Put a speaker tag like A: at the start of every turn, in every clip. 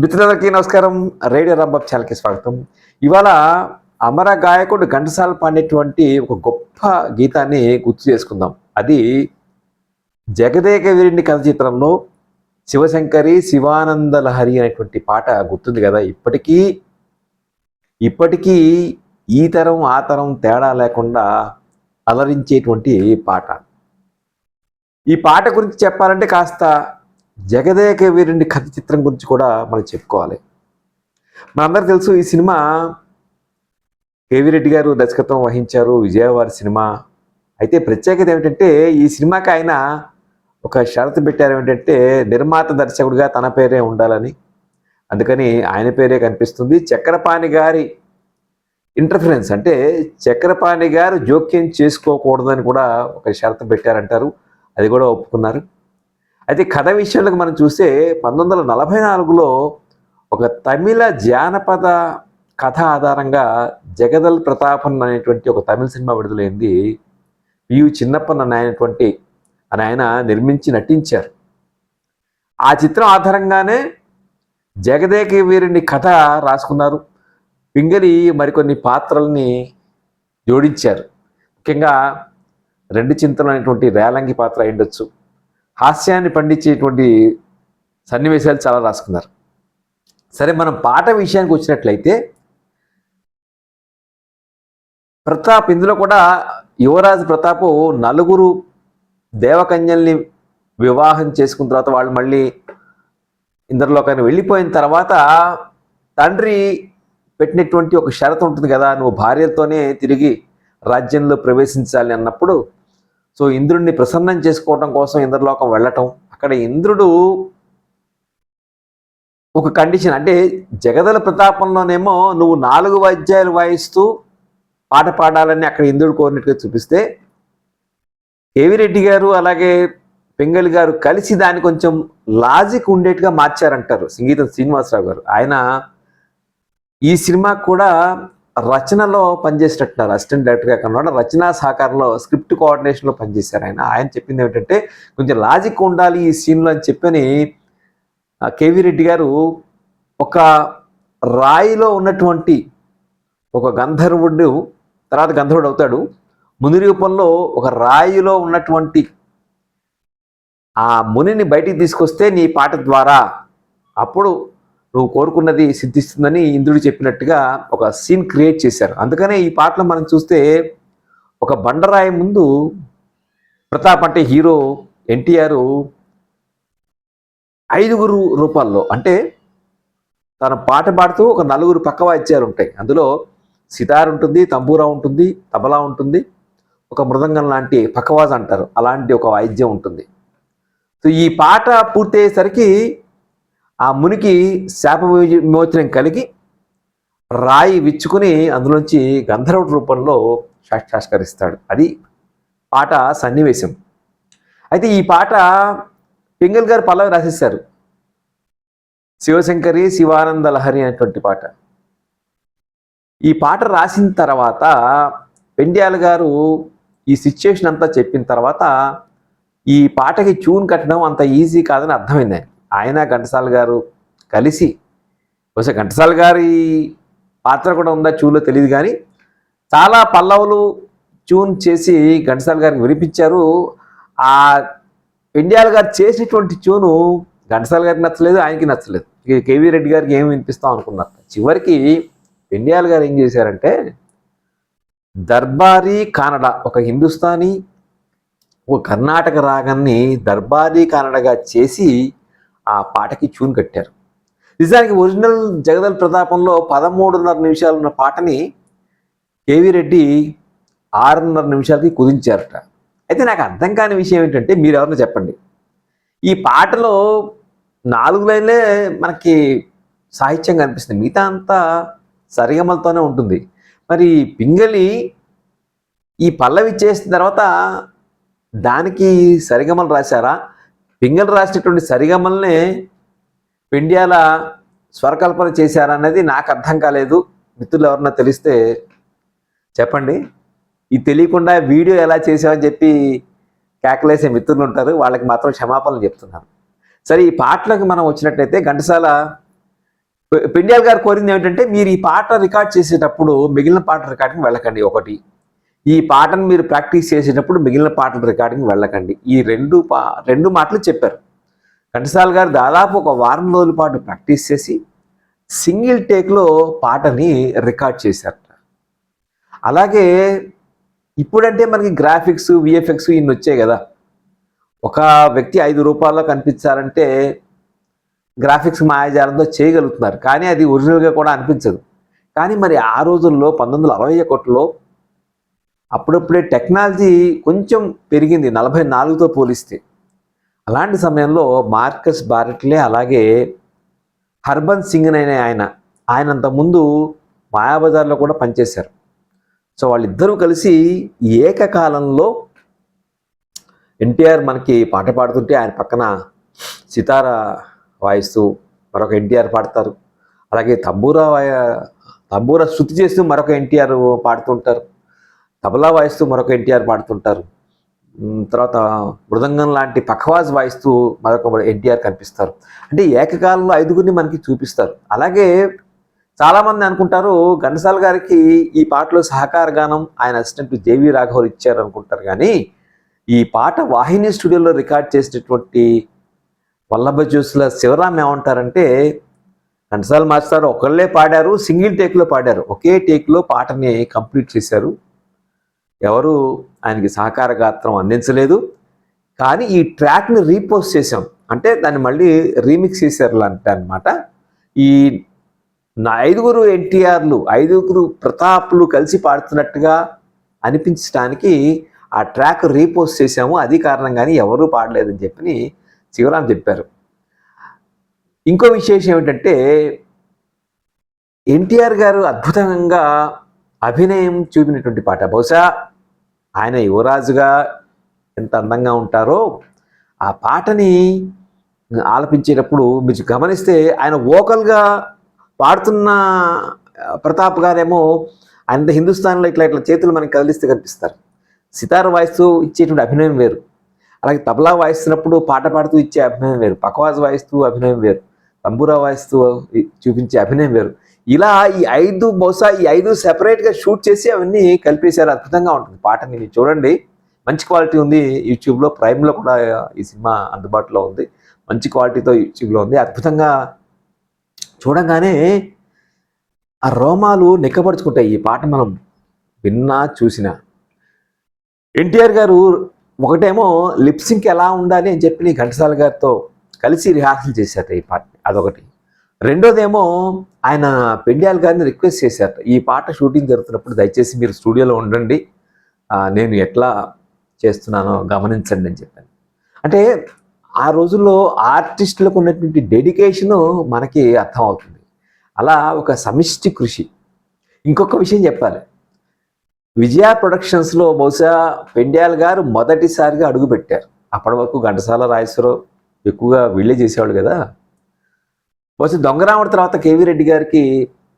A: మిత్రులందరికీ నమస్కారం. రేడియో రాంబాబు ఛానల్కి స్వాగతం. ఇవాళ అమర గాయకుడు ఘంటసాల పాడినటువంటి ఒక గొప్ప గీతాన్ని గుర్తు చేసుకుందాం. అది జగదేక వీరుని కథ చిత్రంలో శివశంకరి శివానంద లహరి అనేటువంటి పాట గుర్తుంది కదా. ఇప్పటికీ ఈ తరం ఆ తరం తేడా లేకుండా అలరించేటువంటి పాట. ఈ పాట గురించి చెప్పాలంటే కాస్త జగదేక వీరుని కథ చిత్రం గురించి కూడా మనం చెప్పుకోవాలి. మనందరూ తెలుసు, ఈ సినిమా కేవీ రెడ్డి గారు దర్శకత్వం వహించారు. విజయవారి సినిమా. అయితే ప్రత్యేకత ఏమిటంటే ఈ సినిమాకి ఆయన ఒక షరతు పెట్టారు. ఏమిటంటే నిర్మాత దర్శకుడిగా తన పేరే ఉండాలని. అందుకని ఆయన పేరే కనిపిస్తుంది. చక్రపాణి గారి ఇంటర్ఫరెన్స్ అంటే చక్రపాణి గారు జోక్యం చేసుకోకూడదని కూడా ఒక షరతు పెట్టారంటారు. అది కూడా ఒప్పుకున్నారు. అయితే కథ విషయంలోకి మనం చూస్తే 1944లో ఒక తమిళ జానపద కథ ఆధారంగా జగదల్ ప్రతాపన్ అనేటువంటి ఒక తమిళ సినిమా విడుదలైంది. పియు చిన్నప్పన్ అనేటువంటి ఆయన నిర్మించి నటించారు. ఆ చిత్రం ఆధారంగానే జగదేక వీరుని కథ రాసుకున్నారు. పింగళి మరికొన్ని పాత్రల్ని జోడించారు. ముఖ్యంగా రెండు చింతలు అనేటువంటి రేలంగి పాత్ర అయిండొచ్చు. హాస్యాన్ని పండించేటువంటి సన్నివేశాలు చాలా రాసుకున్నారు. సరే, మనం పాట విషయానికి వచ్చినట్లయితే ప్రతాప్ ఇందులో కూడా యువరాజు ప్రతాప్ నలుగురు దేవకన్యల్ని వివాహం చేసుకున్న తర్వాత వాళ్ళు మళ్ళీ ఇంద్రలోకానికి వెళ్ళిపోయిన తర్వాత తండ్రి పెట్టినటువంటి ఒక షరతు ఉంటుంది కదా, నువ్వు భార్యతోనే తిరిగి రాజ్యంలో ప్రవేశించాలి అన్నప్పుడు సో ఇంద్రుడిని ప్రసన్నం చేసుకోవడం కోసం ఇంద్రలోకం వెళ్ళటం. అక్కడ ఇంద్రుడు ఒక కండిషన్, అంటే జగదల ప్రతాపంలోనేమో నువ్వు 4 వాయిద్యాలు వాయిస్తూ పాట పాడాలని అక్కడ ఇంద్రుడు కోరినట్టుగా చూపిస్తే కేవీ రెడ్డి గారు అలాగే పింగళి గారు కలిసి దాన్ని కొంచెం లాజిక్ ఉండేట్టుగా మార్చారంటారు సంగీతం శ్రీనివాసరావు గారు. ఆయన ఈ సినిమా కూడా రచనలో పనిచేసినట్టున్నారు. అసిస్టెంట్ డైరెక్టర్గా కన్నా రచనా సహకారంలో స్క్రిప్ట్ కోఆర్డినేషన్లో పనిచేశారు. ఆయన చెప్పింది ఏమిటంటే కొంచెం లాజిక్ ఉండాలి ఈ సీన్లో అని చెప్పని కేవీ రెడ్డి గారు ఒక రాయిలో ఉన్నటువంటి ఒక గంధర్వుడు తర్వాత గంధర్వుడు అవుతాడు. ముని రూపంలో ఒక రాయిలో ఉన్నటువంటి ఆ మునిని బయటికి తీసుకొస్తే నీ పాట ద్వారా అప్పుడు నువ్వు కోరుకున్నది సిద్ధిస్తుందని ఇంద్రుడు చెప్పినట్టుగా ఒక సీన్ క్రియేట్ చేశారు. అందుకనే ఈ పాటలో మనం చూస్తే ఒక బండరాయి ముందు ప్రతాప్ అంటే హీరో ఎన్టీఆర్ 5 రూపాల్లో, అంటే తన పాట పాడుతూ ఒక 4 పక్క వాయిద్యాలు ఉంటాయి. అందులో సితార్ ఉంటుంది, తంబూరా ఉంటుంది, తబలా ఉంటుంది, ఒక మృదంగం లాంటి పక్కవాజ్ అంటారు అలాంటి ఒక వాయిద్యం ఉంటుంది. సో ఈ పాట పూర్తయ్యేసరికి ఆ మునికి శాప విమోచనం కలిగి రాయి విచ్చుకుని అందులోంచి గంధర్వుడి రూపంలో సాక్షాత్కరిస్తాడు. అది పాట సన్నివేశం. అయితే ఈ పాట పింగళి గారు పల్లవి రాసేశారు. శివశంకరి శివానంద లహరి అనేటువంటి పాట. ఈ పాట రాసిన తర్వాత పెండ్యాల గారు ఈ సిచ్యుయేషన్ అంతా చెప్పిన తర్వాత ఈ పాటకి ట్యూన్ కట్టడం అంత ఈజీ కాదని అర్థమైంది. ఆయన ఘంటసాల గారు కలిసి, బహుశా ఘంటసాల గారి పాత్ర కూడా ఉందా ట్యూన్లో తెలియదు, కానీ చాలా పల్లవులు ట్యూన్ చేసి ఘంటసాల గారికి వినిపించారు. ఆ పెండ్యాల గారు చేసినటువంటి ట్యూను ఘంటసాల గారికి నచ్చలేదు, ఆయనకి నచ్చలేదు. కేవీ రెడ్డి గారికి ఏమి వినిపిస్తాం అనుకున్నారు. చివరికి పెండ్యాల గారు ఏం చేశారంటే దర్బారీ కానడ, ఒక హిందుస్థానీ ఒక కర్ణాటక రాగాన్ని దర్బారీ కానడగా చేసి ఆ పాటకి ట్యూన్ కట్టారు. నిజానికి ఒరిజినల్ జగదల్ ప్రతాపంలో 13.5 నిమిషాలు ఉన్న పాటని కేవీ రెడ్డి 6.5 నిమిషాలకి కుదించారట. అయితే నాకు అర్థం కాని విషయం ఏంటంటే, మీరు ఎవరైనా చెప్పండి, ఈ పాటలో 4 లైన్లే మనకి సాహిత్యం కనిపిస్తుంది, మిగతా అంతా సరిగమలతోనే ఉంటుంది. మరి పింగళి ఈ పల్లవి చేసిన తర్వాత దానికి సరిగమలు రాశారా, పింగళి రాసినటువంటి సరిగమల్నే పెండ్యాల స్వరకల్పన చేశారా అనేది నాకు అర్థం కాలేదు. మిత్రులు ఎవరన్నా తెలిస్తే చెప్పండి. ఇది తెలియకుండా వీడియో ఎలా చేసామని చెప్పి కేకలేసే మిత్రులు ఉంటారు, వాళ్ళకి మాత్రం క్షమాపణలు చెప్తున్నాను. సరే, ఈ పాటలకు మనం వచ్చినట్లయితే ఘంటసాల పెండ్యాల్ గారు కోరింది ఏమిటంటే, మీరు ఈ పాట రికార్డ్ చేసేటప్పుడు మిగిలిన పాటల రికార్డింగ్ వెళ్ళకండి. ఒకటి, ఈ పాటను మీరు ప్రాక్టీస్ చేసేటప్పుడు మిగిలిన పాటల రికార్డింగ్ వెళ్ళకండి. ఈ రెండు మాటలు చెప్పారు. ఘంటసాల గారు దాదాపు ఒక వారం రోజుల పాటు ప్రాక్టీస్ చేసి సింగిల్ టేక్లో పాటని రికార్డ్ చేశారట. అలాగే ఇప్పుడంటే మనకి గ్రాఫిక్స్, విఎఫ్ఎక్స్ ఇన్ని వచ్చాయి కదా. ఒక వ్యక్తి 5 రూపాయల్లో కనిపించాలంటే గ్రాఫిక్స్ మాయాజాలంతో చేయగలుగుతున్నారు, కానీ అది ఒరిజినల్గా కూడా అనిపించదు. కానీ మరి ఆ రోజుల్లో 1961లో అప్పుడప్పుడే టెక్నాలజీ కొంచెం పెరిగింది 44తో పోలిస్తే. అలాంటి సమయంలో మార్కస్ బారెట్లే, అలాగే హర్బన్ సింగ్ అనే ఆయనంత ముందు మాయాబజార్లో కూడా పనిచేశారు. సో వాళ్ళిద్దరూ కలిసి ఏకకాలంలో ఎన్టీఆర్ మనకి పాట పాడుతుంటే ఆయన పక్కన సితార వాయిస్తూ మరొక ఎన్టీఆర్ పాడతారు. అలాగే తంబూరా శృతి చేస్తూ మరొక ఎన్టీఆర్ పాడుతుంటారు. తబలా వాయిస్తూ మరొక ఎన్టీఆర్ పాడుతుంటారు. తర్వాత మృదంగం లాంటి పఖవాజ్ వాయిస్తూ మరొక ఎన్టీఆర్ కనిపిస్తారు. అంటే ఏకకాలంలో 5గురిని మనకి చూపిస్తారు. అలాగే చాలామంది అనుకుంటారు ఘంటసాల గారికి ఈ పాటలో సహకార గానం ఆయన అసిస్టెంట్ జేవి రాఘవులు ఇచ్చారు అనుకుంటారు. కానీ ఈ పాట వాహిని స్టూడియోలో రికార్డ్ చేసినటువంటి వల్లభ జోస్ల శివరాం ఏమంటారంటే, ఘంటసాల మాస్టర్ ఒకళ్ళే పాడారు, సింగిల్ టేక్లో పాడారు, ఒకే టేక్లో పాటని కంప్లీట్ చేశారు, ఎవరు ఆయనకి సహకార గాత్రం అందించలేదు. కానీ ఈ ట్రాక్ని రీపోస్ట్ చేశాం, అంటే దాన్ని మళ్ళీ రీమిక్స్ చేశారు అనమాట. ఈ 5గురు ఎన్టీఆర్లు, 5గురు ప్రతాప్లు కలిసి పాడుతున్నట్టుగా అనిపించడానికి ఆ ట్రాక్ రీపోస్ట్ చేశాము, అది కారణం, కానీ ఎవరూ పాడలేదని చెప్పి శివరాం చెప్పారు. ఇంకో విశేషం ఏమిటంటే, ఎన్టీఆర్ గారు అద్భుతంగా అభినయం చూపినటువంటి పాట. బహుశా ఆయన యువరాజుగా ఎంత అందంగా ఉంటారో ఆ పాటని ఆలపించేటప్పుడు మీరు గమనిస్తే ఆయన వోకల్గా పాడుతున్న ప్రతాప్ గారేమో ఆయన హిందుస్థాన్లో ఇట్లా చేతులు మనకి కదిలిస్తే కనిపిస్తారు. సితార్ వాయిస్తూ ఇచ్చేటువంటి అభినయం వేరు, అలాగే తబలా వాయిస్తున్నప్పుడు పాట పాడుతూ ఇచ్చే అభినయం వేరు, పఖవాజ్ వాయిస్తూ అభినయం వేరు, తంబూరా వాయిస్తూ చూపించే అభినయం వేరు. ఇలా బహుశా ఈ 5 సెపరేట్గా షూట్ చేసి అవన్నీ కలిపేశారు. అద్భుతంగా ఉంటుంది పాటని, మీరు చూడండి, మంచి క్వాలిటీ ఉంది. యూట్యూబ్లో ప్రైమ్లో కూడా ఈ సినిమా అందుబాటులో ఉంది, మంచి క్వాలిటీతో యూట్యూబ్లో ఉంది. అద్భుతంగా చూడంగానే ఆ రోమాలు నిక్కపరుచుకుంటాయి ఈ పాట మనం విన్నా చూసినా. ఎన్టీఆర్ గారు ఒకటేమో లిప్సింక్ ఎలా ఉండాలి అని చెప్పి ఘంటసాల గారితో కలిసి రిహార్సల్ చేశారు ఈ పాట, అదొకటి. రెండోదేమో ఆయన పెండ్యాల్ గారిని రిక్వెస్ట్ చేశారు, ఈ పాట షూటింగ్ జరుగుతున్నప్పుడు దయచేసి మీరు స్టూడియోలో ఉండండి, నేను ఎట్లా చేస్తున్నానో గమనించండి అని చెప్పాను. అంటే ఆ రోజుల్లో ఆర్టిస్టులకు ఉన్నటువంటి డెడికేషను మనకి అర్థమవుతుంది. అలా ఒక సమిష్టి కృషి. ఇంకొక విషయం చెప్పాలి, విజయ ప్రొడక్షన్స్లో బహుశా పెండ్యాల్ గారు మొదటిసారిగా అడుగుపెట్టారు. అప్పటి వరకు ఘంటసాల, రాజేశ్వరరావు ఎక్కువగా వీళ్ళే చేసేవాళ్ళు కదా. బహుశా దొంగరాముడి తర్వాత కేవీ రెడ్డి గారికి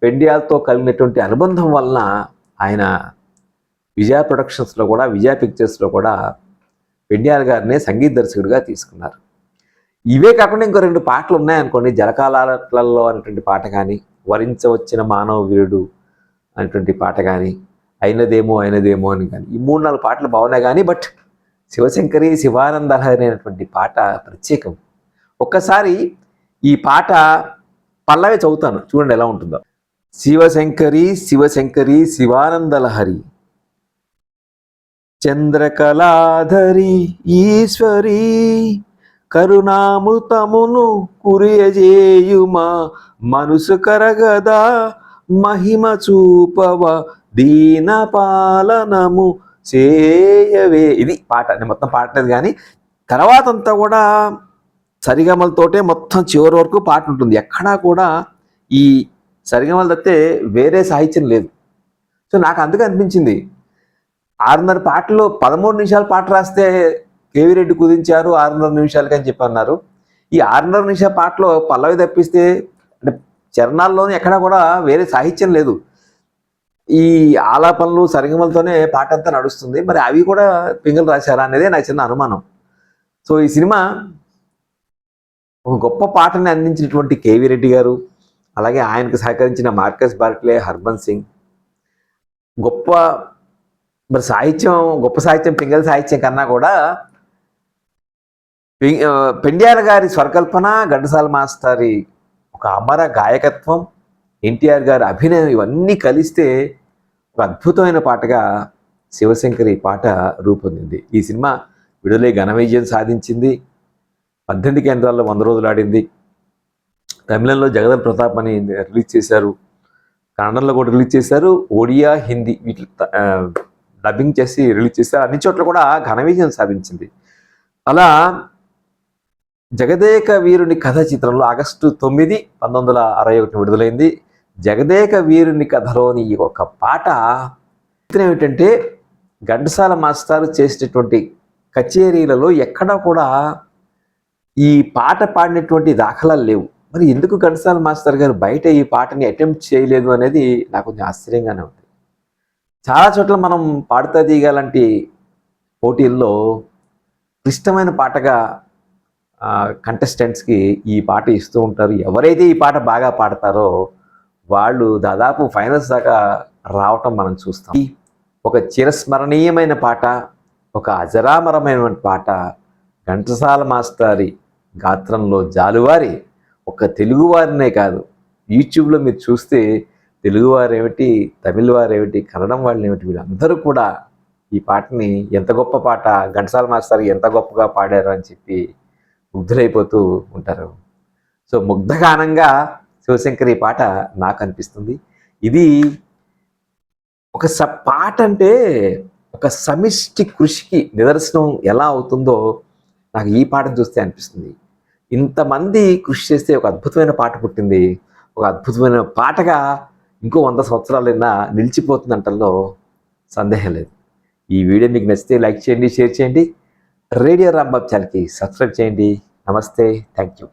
A: పెండ్యాల్తో కలిగినటువంటి అనుబంధం వలన ఆయన విజయ ప్రొడక్షన్స్లో కూడా, విజయ పిక్చర్స్లో కూడా పెండ్యాల్ గారినే సంగీత దర్శకుడిగా తీసుకున్నారు. ఇవే కాకుండా ఇంకో 2 పాటలు ఉన్నాయనుకోండి, జలకాలలో అనేటువంటి పాట కానీ, వరించవచ్చిన మానవ వీరుడు అనేటువంటి పాట కానీ, అయినదేమో అని కానీ, ఈ 3-4 పాటలు బాగున్నాయి. కానీ బట్ శివశంకరి శివానంద లహరి అనేటువంటి పాట ప్రత్యేకం. ఒక్కసారి ఈ పాట పల్లవి చదువుతాను, చూడండి ఎలా ఉంటుందో. శివశంకరి శివానంద లహరి, చంద్రకళాధరి ఈశ్వరి, కరుణామృతమును కురియజేయుమా, మనసు కరగదా మహిమ చూపవ, దీన పాలనము చేయవే. ఇది పాట, నేను మొత్తం పాడలేదు కానీ తర్వాత అంతా కూడా సరిగమలతోటే మొత్తం చివరి వరకు పాట ఉంటుంది. ఎక్కడా కూడా ఈ సరిగమలు తప్పితే వేరే సాహిత్యం లేదు. సో నాకు అందుకే అనిపించింది, 6:30 పాటలు 13 నిమిషాల పాట రాస్తే కేవీ రెడ్డి కుదించారు 6:30 నిమిషాలకి అని చెప్పి అన్నారు. ఈ 6:30 నిమిషాల పాటలో పల్లవి తప్పిస్తే, అంటే చరణాల్లోనే ఎక్కడా కూడా వేరే సాహిత్యం లేదు, ఈ ఆలాపనలు సరిగమలతోనే పాట అంతా నడుస్తుంది. మరి అవి కూడా పింగళి రాశారా అనేదే నాకు చిన్న అనుమానం. సో ఈ సినిమా ఒక గొప్ప పాటని అందించినటువంటి కేవీ రెడ్డి గారు, అలాగే ఆయనకు సహకరించిన మార్కస్ బార్క్లే, హర్బన్ సింగ్, గొప్ప గొప్ప సాహిత్యం పింగళి సాహిత్యం కన్నా కూడా పెండ్యాల గారి స్వరకల్పన, ఘంటసాల మాస్టారి ఒక అమర గాయకత్వం, ఎన్టీఆర్ గారి అభినయం ఇవన్నీ కలిస్తే ఒక అద్భుతమైన పాటగా శివశంకరి పాట రూపొందింది. ఈ సినిమా విడుదలై ఘన విజయం సాధించింది. 18 కేంద్రాల్లో 100 రోజులు ఆడింది. తమిళంలో జగదల్ ప్రతాప్ అని రిలీజ్ చేశారు, కన్నడంలో కూడా రిలీజ్ చేశారు, ఒడియా, హిందీ వీటి డబ్బింగ్ చేసి రిలీజ్ చేశారు. అన్ని చోట్ల కూడా ఘన విజయం సాధించింది. అలా జగదేక వీరుని కథ చిత్రంలో ఆగస్టు 9, 1961 విడుదలైంది. జగదేక వీరుని కథలోని ఈ ఒక పాట ఏమిటంటే ఘంటసాల మాస్టారు చేసినటువంటి కచేరీలలో ఎక్కడా కూడా ఈ పాట పాడినటువంటి దాఖలాలు లేవు. మరి ఎందుకు ఘంటసాల మాస్టర్ గారు బయట ఈ పాటని అటెంప్ట్ చేయలేదు అనేది నాకు కొంచెం ఆశ్చర్యంగానే ఉంది. చాలా చోట్ల మనం పాడుతా తీగ లాంటి పోటీల్లో క్లిష్టమైన పాటగా కంటెస్టెంట్స్కి ఈ పాట ఇస్తూ ఉంటారు. ఎవరైతే ఈ పాట బాగా పాడతారో వాళ్ళు దాదాపు ఫైనల్స్ దాకా రావటం మనం చూస్తాం. ఒక చిరస్మరణీయమైన పాట, ఒక అజరామరమైన పాట, ఘంటసాల మాస్టారి గాత్రంలో జాలువారి ఒక తెలుగువారినే కాదు, యూట్యూబ్లో మీరు చూస్తే తెలుగువారేమిటి, తమిళ వారేమిటి, కన్నడం వాళ్ళు ఏమిటి, వీళ్ళందరూ కూడా ఈ పాటని ఎంత గొప్ప పాట, ఘంటసాల మాస్టర్ ఎంత గొప్పగా పాడారు అని చెప్పి ముగ్ధులైపోతూ ఉంటారు. సో ముగ్ధగానంగా శివశంకరి పాట నాకు అనిపిస్తుంది. ఇది ఒక పాట అంటే ఒక సమిష్టి కృషికి నిదర్శనం ఎలా అవుతుందో నాకు ఈ పాటను చూస్తే అనిపిస్తుంది. ఇంతమంది కృషి చేస్తే ఒక అద్భుతమైన పాట పుట్టింది. ఒక అద్భుతమైన పాటగా ఇంకో 100 సంవత్సరాలైనా నిలిచిపోతుంది అంటల్లో సందేహం లేదు. ఈ వీడియో మీకు నచ్చితే లైక్ చేయండి, షేర్ చేయండి. రేడియో రాంబాబు ఛానల్కి సబ్స్క్రైబ్ చేయండి. నమస్తే, థ్యాంక్ యూ.